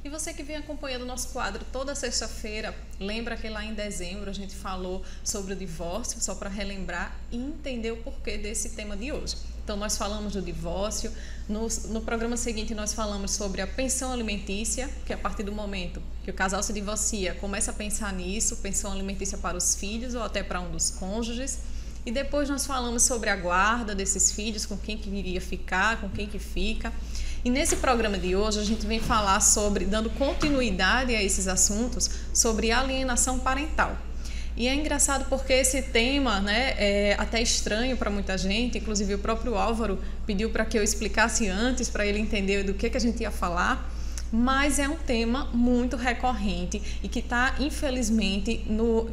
E você que vem acompanhando o nosso quadro toda sexta-feira, lembra que lá em dezembro a gente falou sobre o divórcio, só para relembrar e entender o porquê desse tema de hoje. Então nós falamos do divórcio, no programa seguinte nós falamos sobre a pensão alimentícia, que a partir do momento que o casal se divorcia, começa a pensar nisso, pensão alimentícia para os filhos ou até para um dos cônjuges. E depois nós falamos sobre a guarda desses filhos, com quem que iria ficar, com quem que fica. E nesse programa de hoje a gente vem falar sobre, dando continuidade a esses assuntos, sobre alienação parental. E é engraçado porque esse tema, é até estranho para muita gente, inclusive o próprio Álvaro pediu para que eu explicasse antes, para ele entender do que a gente ia falar, mas é um tema muito recorrente e que está, infelizmente,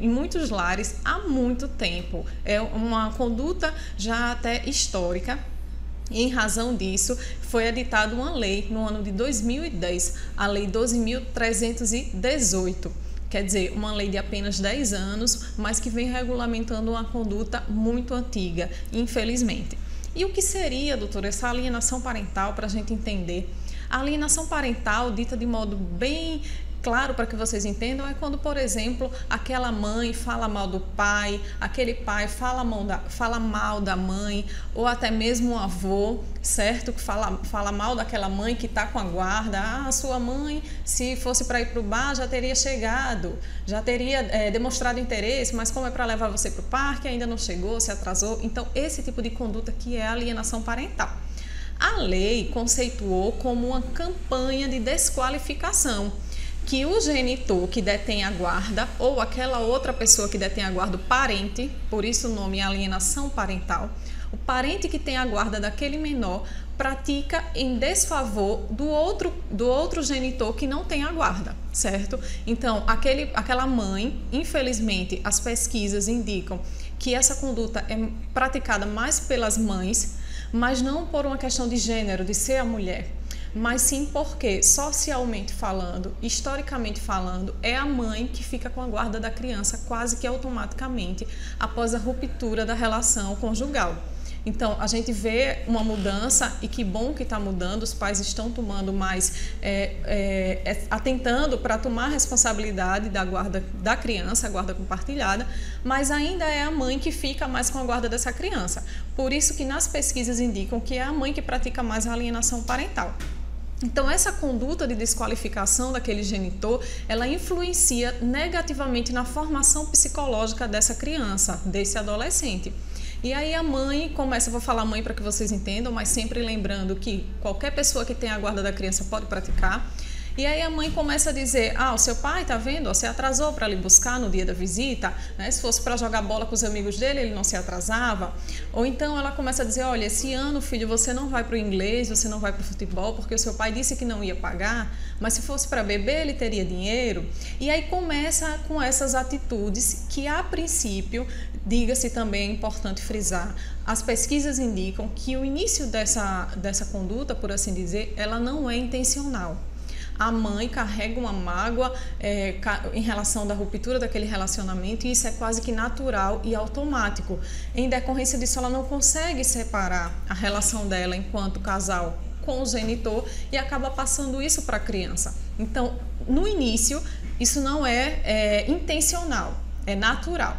em muitos lares há muito tempo. É uma conduta já até histórica. E em razão disso, foi editada uma lei no ano de 2010, a Lei 12.318. Quer dizer, uma lei de apenas 10 anos, mas que vem regulamentando uma conduta muito antiga, infelizmente. E o que seria, doutora, essa alienação parental, para a gente entender? A alienação parental, dita de modo bem claro para que vocês entendam, é quando, por exemplo, aquela mãe fala mal do pai, aquele pai fala mal da mãe, ou até mesmo um avô, certo? Que fala mal daquela mãe que está com a guarda. Ah, sua mãe, se fosse para ir para o bar, já teria chegado, já teria demonstrado interesse, mas como é para levar você para o parque, ainda não chegou, se atrasou. Então, esse tipo de conduta que é alienação parental. A lei conceituou como uma campanha de desqualificação, que o genitor que detém a guarda ou aquela outra pessoa que detém a guarda, o parente, por isso o nome é alienação parental, o parente que tem a guarda daquele menor pratica em desfavor do outro genitor que não tem a guarda, certo? Então, aquela mãe, infelizmente, as pesquisas indicam que essa conduta é praticada mais pelas mães, mas não por uma questão de gênero, de ser a mulher, mas sim porque, socialmente falando, historicamente falando, é a mãe que fica com a guarda da criança quase que automaticamente após a ruptura da relação conjugal. Então, a gente vê uma mudança, e que bom que está mudando, os pais estão tomando mais, atentando para tomar a responsabilidade da guarda da criança, a guarda compartilhada, mas ainda é a mãe que fica mais com a guarda dessa criança. Por isso que nas pesquisas indicam que é a mãe que pratica mais a alienação parental. Então, essa conduta de desqualificação daquele genitor, ela influencia negativamente na formação psicológica dessa criança, desse adolescente. E aí a mãe começa, vou falar mãe para que vocês entendam, mas sempre lembrando que qualquer pessoa que tem a guarda da criança pode praticar. E aí a mãe começa a dizer, o seu pai, tá vendo? Você atrasou para lhe buscar no dia da visita, né? Se fosse para jogar bola com os amigos dele, ele não se atrasava. Ou então ela começa a dizer, olha, esse ano, filho, você não vai para o inglês, você não vai para o futebol, porque o seu pai disse que não ia pagar, mas se fosse para beber, ele teria dinheiro. E aí começa com essas atitudes que, a princípio, diga-se também, é importante frisar, as pesquisas indicam que o início dessa conduta, por assim dizer, ela não é intencional. A mãe carrega uma mágoa em relação da ruptura daquele relacionamento, e isso é quase que natural e automático. Em decorrência disso, ela não consegue separar a relação dela enquanto casal com o genitor e acaba passando isso para a criança. Então, no início, isso não é intencional, é natural.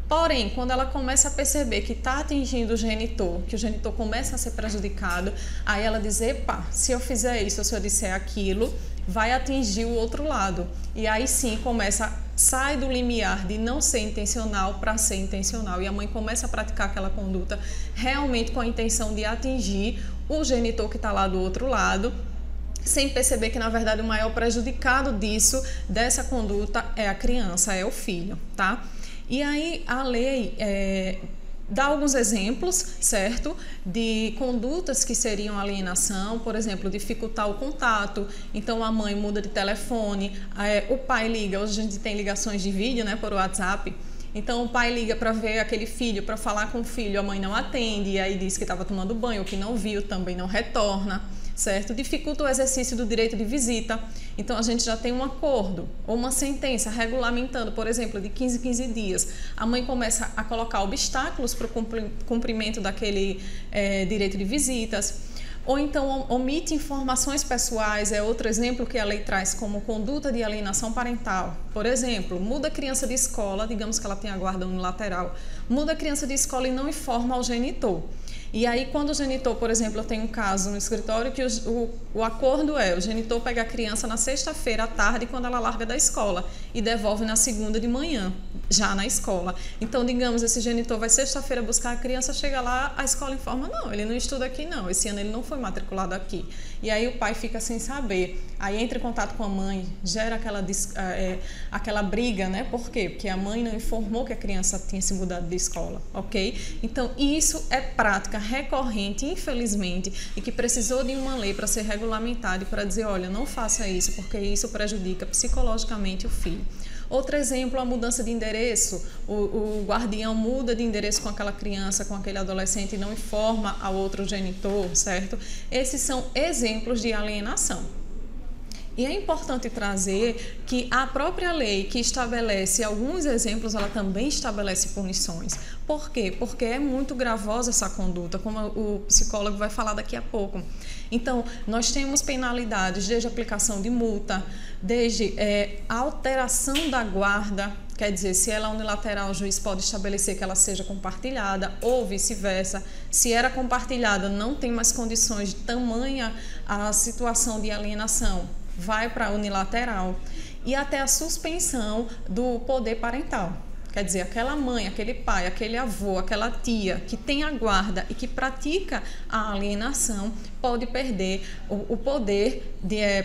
Porém, quando ela começa a perceber que está atingindo o genitor, que o genitor começa a ser prejudicado, aí ela diz, epa, se eu fizer isso ou se eu disser aquilo, vai atingir o outro lado. E aí sim sai do limiar de não ser intencional para ser intencional. E a mãe começa a praticar aquela conduta realmente com a intenção de atingir o genitor que está lá do outro lado, sem perceber que, na verdade, o maior prejudicado dessa conduta é a criança, é o filho, tá? E aí a lei dá alguns exemplos, certo, de condutas que seriam alienação, por exemplo, dificultar o contato. Então a mãe muda de telefone, o pai liga, hoje a gente tem ligações de vídeo, né, por WhatsApp. Então o pai liga para ver aquele filho, para falar com o filho, a mãe não atende, e aí diz que estava tomando banho, ou que não viu, também não retorna. Certo? Dificulta o exercício do direito de visita. Então, a gente já tem um acordo ou uma sentença regulamentando, por exemplo, de 15 em 15 dias. A mãe começa a colocar obstáculos para o cumprimento daquele direito de visitas. Ou então omite informações pessoais, é outro exemplo que a lei traz como conduta de alienação parental. Por exemplo, muda a criança de escola, digamos que ela tem a guarda unilateral, muda a criança de escola e não informa ao genitor. E aí, quando o genitor, por exemplo, eu tenho um caso no escritório que o acordo é, o genitor pega a criança na sexta-feira à tarde, quando ela larga da escola, e devolve na segunda de manhã, já na escola. Então, digamos, esse genitor vai sexta-feira buscar a criança, chega lá, a escola informa, não, ele não estuda aqui não, esse ano ele não foi matriculado aqui. E aí o pai fica sem saber. Aí entra em contato com a mãe, gera aquela briga, né? Por quê? Porque a mãe não informou que a criança tinha se mudado de escola, ok? Então, isso é prática recorrente, infelizmente, e que precisou de uma lei para ser regulamentada e para dizer, olha, não faça isso, porque isso prejudica psicologicamente o filho. Outro exemplo, a mudança de endereço. O guardião muda de endereço com aquela criança, com aquele adolescente e não informa ao outro genitor, certo? Esses são exemplos de alienação. E é importante trazer que a própria lei que estabelece alguns exemplos, ela também estabelece punições. Por quê? Porque é muito gravosa essa conduta, como o psicólogo vai falar daqui a pouco. Então, nós temos penalidades desde aplicação de multa, desde alteração da guarda, quer dizer, se ela é unilateral, o juiz pode estabelecer que ela seja compartilhada ou vice-versa. Se era compartilhada, não tem mais condições de tamanha a situação de alienação, vai para a unilateral. E até a suspensão do poder parental. Quer dizer, aquela mãe, aquele pai, aquele avô, aquela tia que tem a guarda e que pratica a alienação pode perder o poder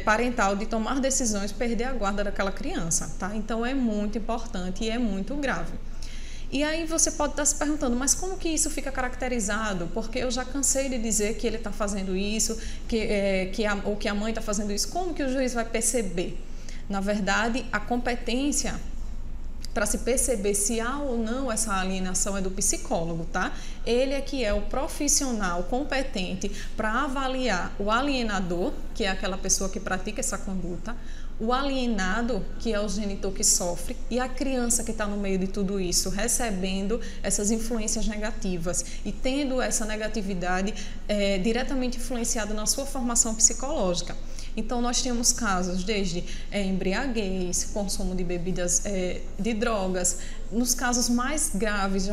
parental de tomar decisões, perder a guarda daquela criança, tá? Então é muito importante e é muito grave. E aí você pode estar se perguntando, mas como que isso fica caracterizado? Porque eu já cansei de dizer que ele está fazendo isso, ou que a mãe está fazendo isso. Como que o juiz vai perceber? Na verdade, a competência para se perceber se há ou não essa alienação é do psicólogo, tá? Ele é que é o profissional competente para avaliar o alienador, que é aquela pessoa que pratica essa conduta, o alienado, que é o genitor que sofre, e a criança que está no meio de tudo isso, recebendo essas influências negativas e tendo essa negatividade diretamente influenciada na sua formação psicológica. Então, nós temos casos desde embriaguez, consumo de bebidas, de drogas, nos casos mais graves,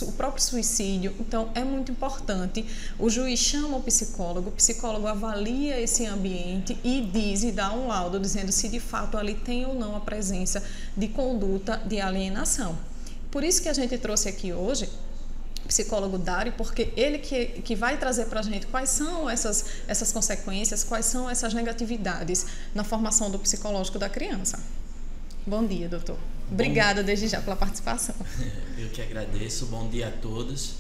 o próprio suicídio. Então, é muito importante, o juiz chama o psicólogo avalia esse ambiente e diz e dá um laudo dizendo se de fato ali tem ou não a presença de conduta de alienação. Por isso que a gente trouxe aqui hoje psicólogo Dário, porque ele que vai trazer para a gente quais são essas consequências, quais são essas negatividades na formação do psicológico da criança. Bom dia, doutor. Obrigada desde já pela participação. Eu que agradeço. Bom dia a todos,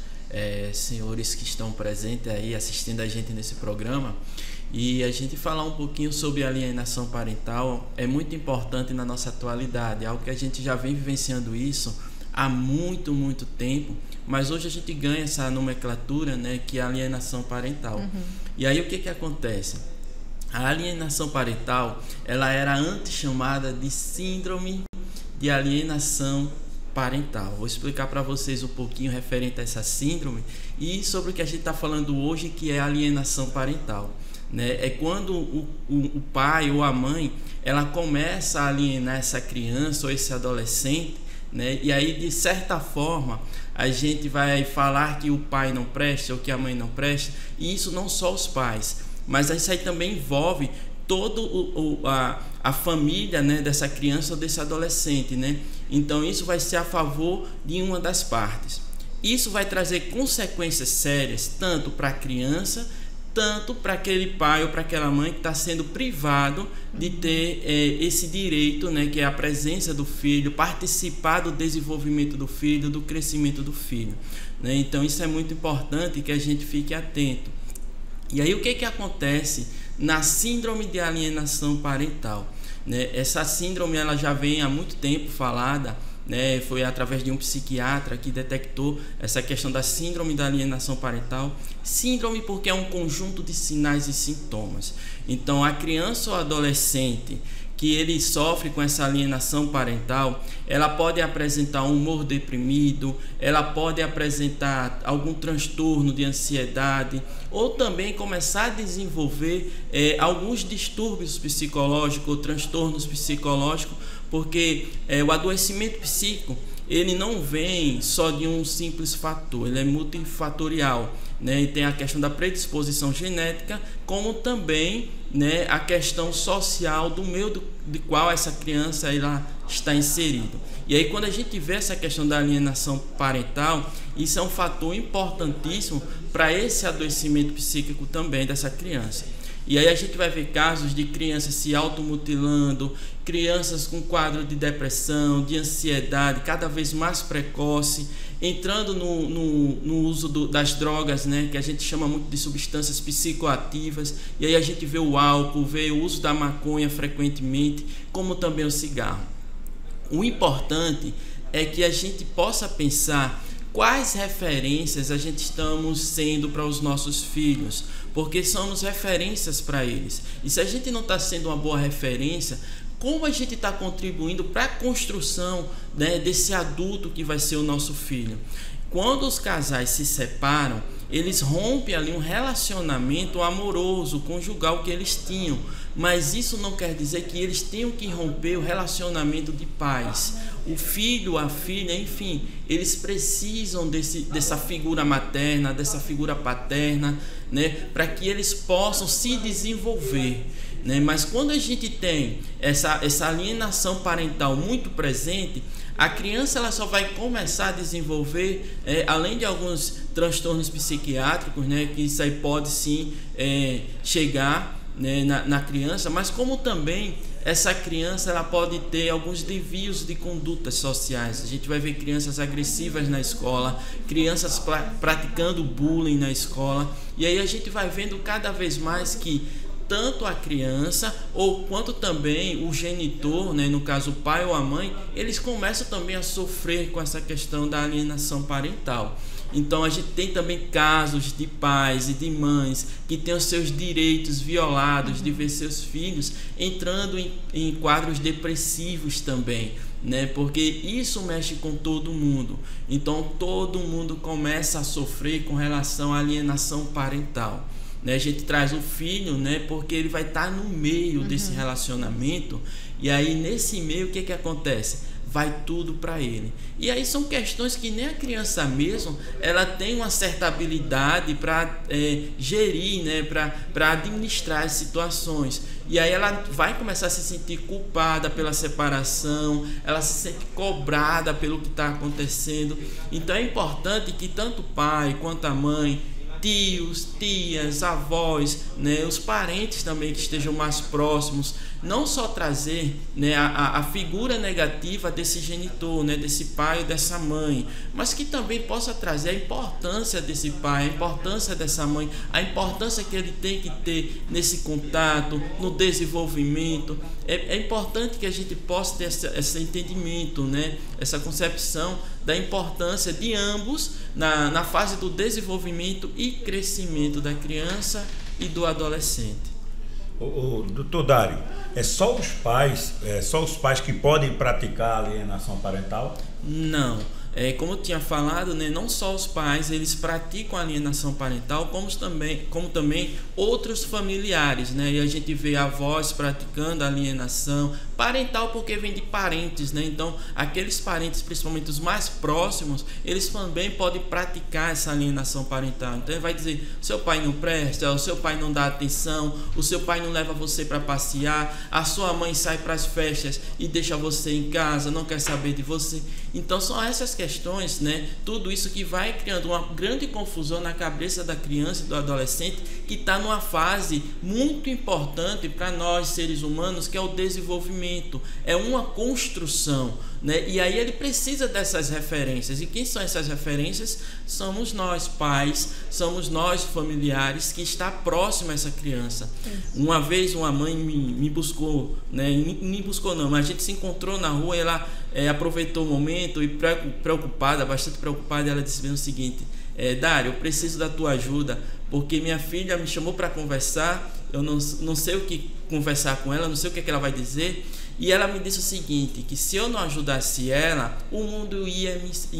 senhores que estão presentes aí assistindo a gente nesse programa. E a gente falar um pouquinho sobre alienação parental é muito importante na nossa atualidade, é algo que a gente já vem vivenciando isso há muito, muito tempo, mas hoje a gente ganha essa nomenclatura, né, que é a alienação parental. E aí o que acontece? A alienação parental, ela era antes chamada de síndrome de alienação parental. Vou explicar para vocês um pouquinho referente a essa síndrome e sobre o que a gente está falando hoje, que é a alienação parental. Né? É quando o pai ou a mãe, ela começa a alienar essa criança ou esse adolescente, né? E aí, de certa forma, a gente vai falar que o pai não presta ou que a mãe não presta, e isso não só os pais, mas isso aí também envolve toda a família, né, dessa criança ou desse adolescente, né? Então isso vai ser a favor de uma das partes. Isso vai trazer consequências sérias tanto para a criança, tanto para aquele pai ou para aquela mãe que está sendo privado de ter esse direito, né, que é a presença do filho, participar do desenvolvimento do filho, do crescimento do filho, né? Então isso é muito importante que a gente fique atento. E aí o que acontece na síndrome de alienação parental, né? Essa síndrome ela já vem há muito tempo falada, né? Foi através de um psiquiatra que detectou essa questão da síndrome da alienação parental. Síndrome porque é um conjunto de sinais e sintomas. Então a criança ou adolescente que ele sofre com essa alienação parental, ela pode apresentar um humor deprimido, ela pode apresentar algum transtorno de ansiedade, ou também começar a desenvolver alguns distúrbios psicológicos ou transtornos psicológicos, porque o adoecimento psíquico, ele não vem só de um simples fator, ele é multifatorial, né? E tem a questão da predisposição genética, como também, né, a questão social do meio de qual essa criança ela está inserida. E aí, quando a gente vê essa questão da alienação parental, isso é um fator importantíssimo para esse adoecimento psíquico também dessa criança. E aí a gente vai ver casos de crianças se automutilando, crianças com quadro de depressão, de ansiedade, cada vez mais precoce, entrando no uso das drogas, né, que a gente chama muito de substâncias psicoativas. E aí a gente vê o álcool, vê o uso da maconha frequentemente, como também o cigarro. O importante é que a gente possa pensar quais referências a gente estamos sendo para os nossos filhos, porque somos referências para eles. E se a gente não está sendo uma boa referência, como a gente está contribuindo para a construção, né, desse adulto que vai ser o nosso filho? Quando os casais se separam, eles rompem ali um relacionamento amoroso, conjugal que eles tinham, mas isso não quer dizer que eles tenham que romper o relacionamento de pais. O filho, a filha, enfim, eles precisam dessa figura materna, dessa figura paterna, né, para que eles possam se desenvolver, né? Mas quando a gente tem essa alienação parental muito presente, a criança ela só vai começar a desenvolver, além de alguns transtornos psiquiátricos, né, que isso aí pode sim chegar, né, na criança, mas como também essa criança ela pode ter alguns desvios de condutas sociais. A gente vai ver crianças agressivas na escola, crianças praticando bullying na escola, e aí a gente vai vendo cada vez mais que tanto a criança ou quanto também o genitor, né, no caso o pai ou a mãe, eles começam também a sofrer com essa questão da alienação parental. Então a gente tem também casos de pais e de mães que têm os seus direitos violados de ver seus filhos entrando em quadros depressivos também, né? Porque isso mexe com todo mundo. Então todo mundo começa a sofrer com relação à alienação parental. Né, a gente traz o filho, né, porque ele vai estar no meio desse relacionamento, e aí nesse meio o que acontece? Vai tudo para ele. E aí são questões que nem a criança mesmo ela tem uma certa habilidade para gerir, né, para administrar as situações. E aí ela vai começar a se sentir culpada pela separação, ela se sente cobrada pelo que está acontecendo. Então é importante que tanto o pai quanto a mãe, tios, tias, avós, né, os parentes também que estejam mais próximos, não só trazer, né, a figura negativa desse genitor, né, desse pai ou dessa mãe, mas que também possa trazer a importância desse pai, a importância dessa mãe, a importância que ele tem que ter nesse contato, no desenvolvimento. É importante que a gente possa ter esse entendimento, né, essa concepção da importância de ambos na fase do desenvolvimento e crescimento da criança e do adolescente. Doutor Dário, é só os pais que podem praticar a alienação parental? Não. Como eu tinha falado, né, não só os pais eles praticam a alienação parental, como também outros familiares, né? E a gente vê avós praticando a alienação parental porque vem de parentes, né? Então aqueles parentes, principalmente os mais próximos, eles também podem praticar essa alienação parental. Então ele vai dizer: seu pai não presta, o seu pai não dá atenção, o seu pai não leva você para passear, a sua mãe sai para as festas e deixa você em casa, não quer saber de você. Então são essas questões, né? Tudo isso que vai criando uma grande confusão na cabeça da criança e do adolescente, que está numa fase muito importante para nós seres humanos, que é o desenvolvimento, é uma construção, né? E aí ele precisa dessas referências. E quem são essas referências? Somos nós pais, somos nós familiares que está próximo a essa criança. Uma vez uma mãe me buscou, né? Me buscou não, mas a gente se encontrou na rua e ela aproveitou o momento e preocupada, bastante preocupada, ela disse bem o seguinte: Dário, eu preciso da tua ajuda, porque minha filha me chamou para conversar, eu não sei conversar com ela, não sei o que ela vai dizer, e ela me disse o seguinte, que se eu não ajudasse ela, o mundo ia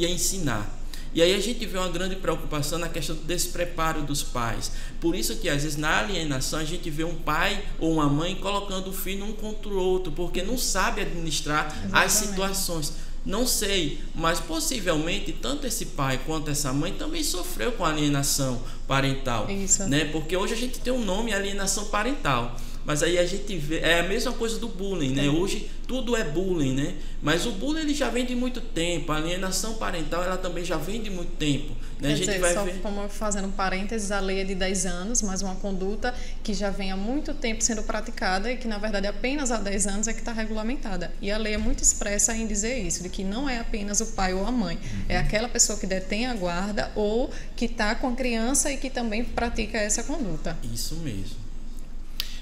ensinar. E aí a gente vê uma grande preocupação na questão do despreparo dos pais. Por isso que às vezes na alienação a gente vê um pai ou uma mãe colocando o filho um contra o outro, porque não sabe administrar as situações. Não sei, mas possivelmente tanto esse pai quanto essa mãe também sofreu com alienação parental. Isso. Né? Porque hoje a gente tem um nome, alienação parental. Mas aí a gente vê, é a mesma coisa do bullying, né? Hoje tudo é bullying, né? Mas o bullying ele já vem de muito tempo, a alienação parental ela também já vem de muito tempo, né? Quer a gente dizer, vai só ver... como fazendo um parênteses, a lei é de 10 anos, mas uma conduta que já vem há muito tempo sendo praticada e que na verdade apenas há 10 anos é que está regulamentada. E a lei é muito expressa em dizer isso, de que não é apenas o pai ou a mãe, é aquela pessoa que detém a guarda ou que está com a criança e que também pratica essa conduta. Isso mesmo.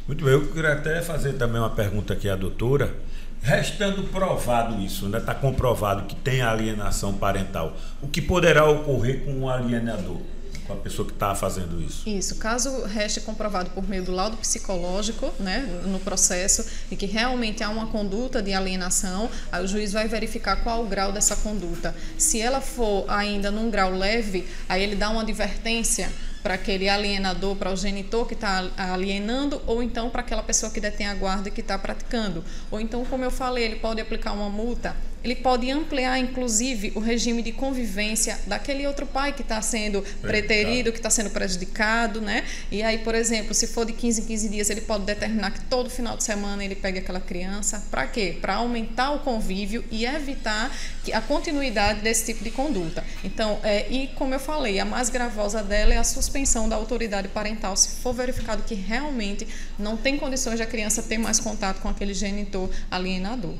Muito bem, eu queria até fazer também uma pergunta aqui à doutora. Restando provado isso, né? Está comprovado que tem alienação parental, o que poderá ocorrer com o alienador, com a pessoa que está fazendo isso? Isso, caso reste comprovado por meio do laudo psicológico, né, no processo, e que realmente há uma conduta de alienação, aí o juiz vai verificar qual o grau dessa conduta. Se ela for ainda num grau leve, aí ele dá uma advertência para aquele alienador, para o genitor que está alienando, ou então para aquela pessoa que detém a guarda e que está praticando. Ou então, como eu falei, ele pode aplicar uma multa, ele pode ampliar, inclusive, o regime de convivência daquele outro pai que está sendo preterido, que está sendo prejudicado, né? E aí, por exemplo, se for de 15 em 15 dias, ele pode determinar que todo final de semana ele pegue aquela criança. Para quê? Para aumentar o convívio e evitar a continuidade desse tipo de conduta. Então, e como eu falei, a mais gravosa dela é a suspensão da autoridade parental, se for verificado que realmente não tem condições de a criança ter mais contato com aquele genitor alienador.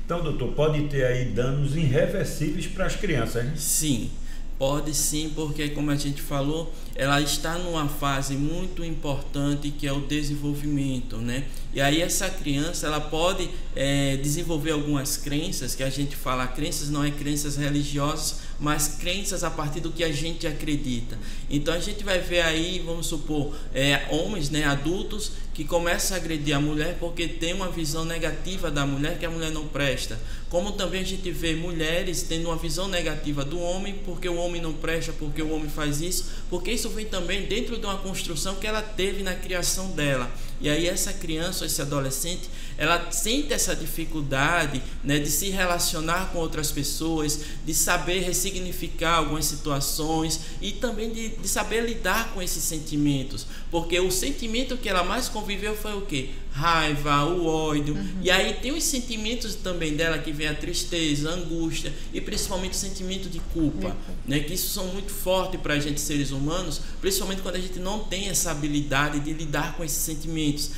Então, doutor, pode ter aí danos irreversíveis para as crianças, né? Sim, pode sim, porque como a gente falou, ela está numa fase muito importante que é o desenvolvimento, né? E aí essa criança, ela pode desenvolver algumas crenças, que a gente fala, crenças não é crenças religiosas, mas crenças a partir do que a gente acredita. Então a gente vai ver aí, vamos supor, homens, né, adultos, que começam a agredir a mulher porque tem uma visão negativa da mulher, que a mulher não presta. Como também a gente vê mulheres tendo uma visão negativa do homem, porque o homem não presta, porque o homem faz isso, porque isso vem também dentro de uma construção que ela teve na criação dela. E aí essa criança, esse adolescente, ela sente essa dificuldade, né, de se relacionar com outras pessoas, de saber ressignificar algumas situações e também de saber lidar com esses sentimentos, porque o sentimento que ela mais conviveu foi o quê? Raiva, o ódio. E aí tem os sentimentos também dela, que vem a tristeza, a angústia e principalmente o sentimento de culpa, né, que isso são muito fortes para a gente, seres humanos, principalmente quando a gente não tem essa habilidade de lidar com esses sentimentos.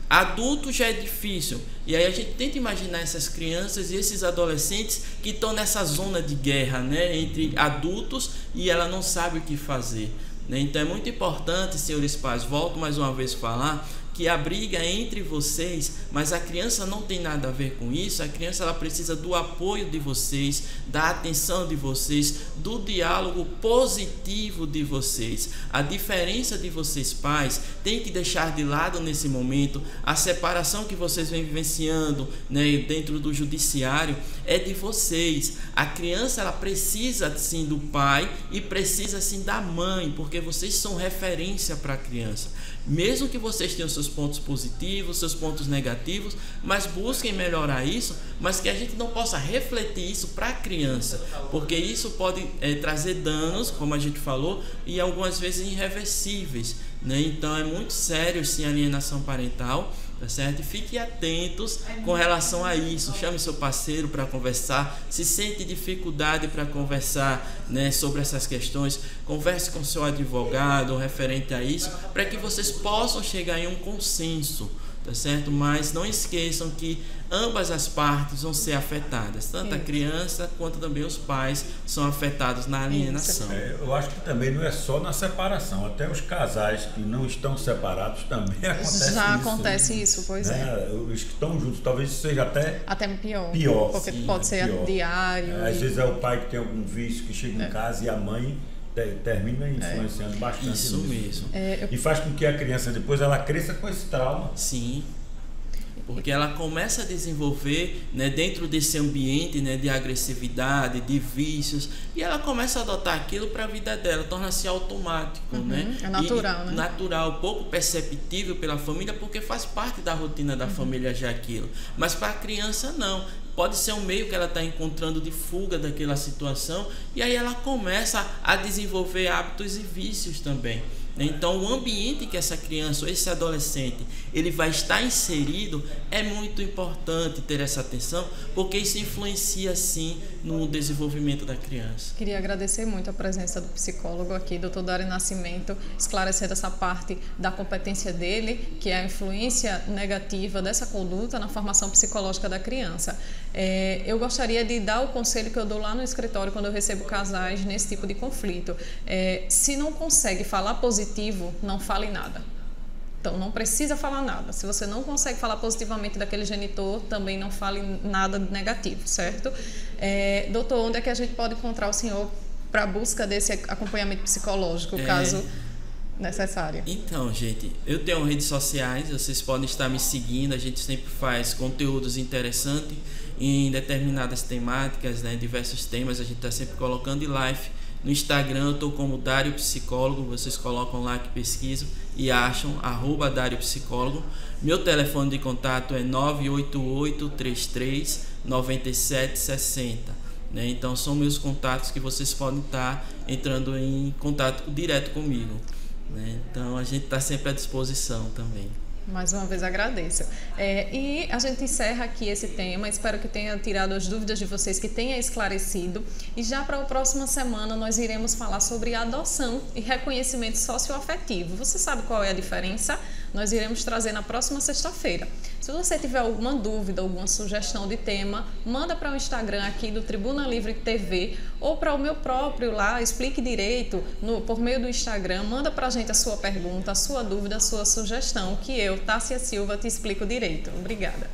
Adulto já é difícil, e aí a gente tenta imaginar essas crianças e esses adolescentes que estão nessa zona de guerra, né, entre adultos, e ela não sabe o que fazer, né? Então é muito importante, senhores pais, volto mais uma vez a falar, que a briga é entre vocês, mas a criança não tem nada a ver com isso. A criança ela precisa do apoio de vocês, da atenção de vocês, do diálogo positivo de vocês. A diferença de vocês pais tem que deixar de lado nesse momento a separação que vocês vêm vivenciando, né, dentro do judiciário, é de vocês. A criança ela precisa sim do pai e precisa sim da mãe, porque vocês são referência para a criança. Mesmo que vocês tenham seus pontos positivos, seus pontos negativos, mas busquem melhorar isso, mas que a gente não possa refletir isso para a criança, porque isso pode trazer danos, como a gente falou, e algumas vezes irreversíveis, né? Então é muito sério sim a alienação parental, tá certo? E fiquem atentos com relação a isso. Chame seu parceiro para conversar. Se sente dificuldade para conversar, né, sobre essas questões, converse com seu advogado referente a isso, para que vocês possam chegar em um consenso, tá certo? Mas não esqueçam que ambas as partes vão ser afetadas, tanto a criança quanto também os pais são afetados na alienação. Eu acho que também não é só na separação, até os casais que não estão separados também acontece isso. Já acontece isso, pois é. Os que estão juntos, talvez seja até pior, porque sim, pode ser pior. diário. Às vezes é o pai que tem algum vício, que chega em casa e a mãe termina influenciando bastante isso mesmo. E faz com que a criança depois ela cresça com esse trauma. Sim. Porque ela começa a desenvolver, né, dentro desse ambiente, né, de agressividade, de vícios, e ela começa a adotar aquilo para a vida dela, torna-se automático, né? É natural, né? Natural, pouco perceptível pela família, porque faz parte da rotina da família já aquilo. Mas para a criança não. Pode ser um meio que ela está encontrando de fuga daquela situação, e aí ela começa a desenvolver hábitos e vícios também. Então, o ambiente que essa criança ou esse adolescente ele vai estar inserido é muito importante ter essa atenção, porque isso influencia sim no desenvolvimento da criança. Queria agradecer muito a presença do psicólogo aqui, Dr. Dário Nascimento, esclarecendo essa parte da competência dele, que é a influência negativa dessa conduta na formação psicológica da criança. Eu gostaria de dar o conselho que eu dou lá no escritório quando eu recebo casais nesse tipo de conflito. Se não consegue falar positivo, não fale nada. Então, não precisa falar nada. Se você não consegue falar positivamente daquele genitor, também não fale nada negativo, certo? Doutor, onde é que a gente pode encontrar o senhor para a busca desse acompanhamento psicológico, caso necessário? Então, gente, eu tenho redes sociais, vocês podem estar me seguindo, a gente sempre faz conteúdos interessantes em determinadas temáticas, né, diversos temas, a gente está sempre colocando em live. No Instagram eu estou como Dário Psicólogo, vocês colocam lá que pesquisam e acham, @Dário Psicólogo. Meu telefone de contato é 988-33-9760. Né? Então são meus contatos que vocês podem estar entrando em contato direto comigo. Né? Então a gente está sempre à disposição também. Mais uma vez agradeço. E a gente encerra aqui esse tema. Espero que tenha tirado as dúvidas de vocês, que tenha esclarecido. E já para a próxima semana nós iremos falar sobre adoção e reconhecimento socioafetivo. Você sabe qual é a diferença? Nós iremos trazer na próxima sexta-feira. Se você tiver alguma dúvida, alguma sugestão de tema, manda para o Instagram aqui do Tribuna Livre TV ou para o meu próprio lá, Explique Direito, por meio do Instagram. Manda para a gente a sua pergunta, a sua dúvida, a sua sugestão, que eu, Tássia Silva, te explico direito. Obrigada.